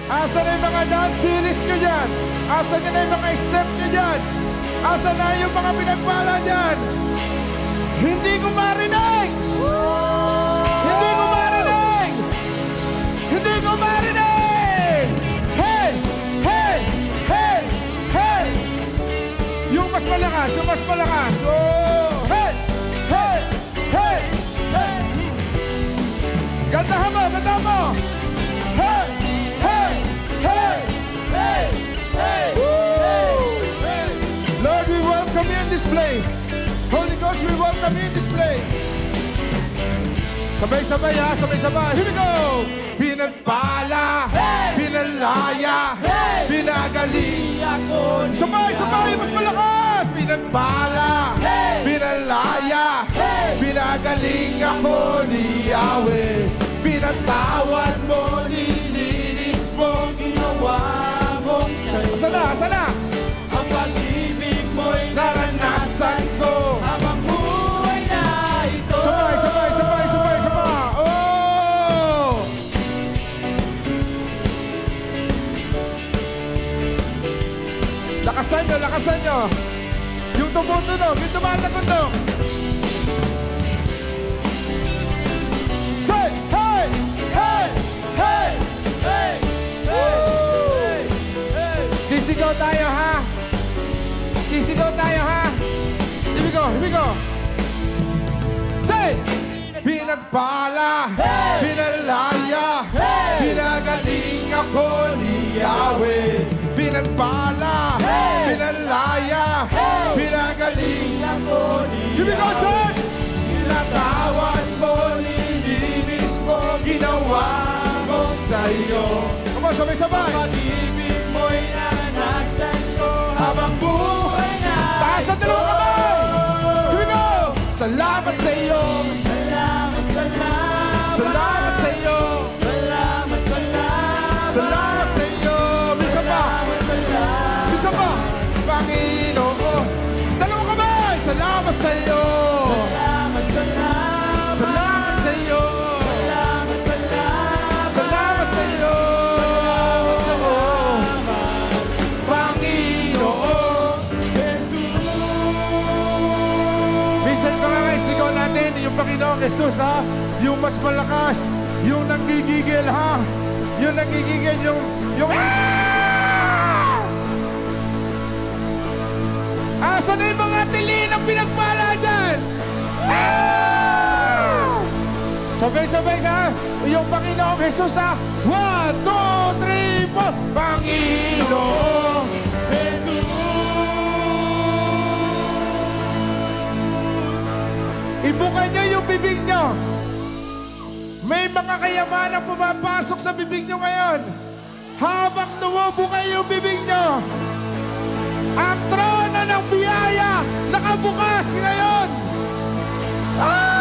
Asa na yung mga dance series nyo dyan? Asa na yung mga step nyo dyan? Asa na yung mga pinagpala dyan? Hindi ko marinig! Hindi ko marinig! Hindi ko marinig! Hey! Hey! Hey! Hey! Yung mas malakas, yung mas malakas. Oh! Hey! Hey! Hey! Hey! Gandahan mo, gandahan mo! Hey! Hey! Hey! Hey! Hey! Hey! Lord, we welcome you in this place. Holy Ghost, we welcome you in this place. Sabay-sabay ha, sabay-sabay. Here we go! Pinagpala, hey! Pinalaya, hey! Pinagaling ako niya. Sabay-sabay, mas malakas! Pinagpala, hey! Pinalaya, hey! Pinagaling ako ni Yahweh. Pinatawad mo, nilinis mo, ginawa mo sa'yo. Asa na, asa na? Ang pag-ibig mo'y Naranasan ko. habang buhay na ito. Sabay, sabay, sabay, sabay, sabay. Oh! Lakasan nyo, lakasan nyo. Yung tumutunog, yung tumatagundong. Say, hey! Hey! Hey! Hey! Hey! Hey! Sisigaw tayo, ha? Sisigaw tayo, ha? Here we go, here we go. Say! Pinagpala, Hey! pinalaya, Hey! pinagaling ako ni Yahweh. Pinagpala, Hey! pinalaya, Hey! pinagaling. Ako ni Here we go, church! Pinatawad mo, nilinis mo, Ginawa mo sa'yo. Come on, sabay-sabay. Pag-ibig mo'y naranasan ko Habang buhay na taas ang dalawang kamay. Here we go! Salamat sa iyo. Salamat, salamat. Salamat sa iyo. Salamat, salamat. Salamat sa iyo. Bisa pa. Salamat, salamat. Bisa pa. Panginoon. Dalawang kamay. Salamat sa iyo. Salamat, salamat. Salamat sa iyo. Salamat, salamat. Salamat sa iyo. Panginoon. Jesus. Minsan pa nga sigaw natin yung Panginoong Jesus, ha? Yung mas malakas, yung nanggigigil, ha? Yung nanggigigil, yung ah! Asa na yung mga tili ng pinagpala dyan? Ah! Sabay-sabay sa yung Panginoong Jesus, ha? 1, 2, 3, 4. Panginoon. Ibuka niyo yung bibig niyo. May mga kayamanang pumapasok sa bibig niyo ngayon. Habang numubuka yung bibig niyo, ang trono ng biyaya nakabukas ngayon. Ah!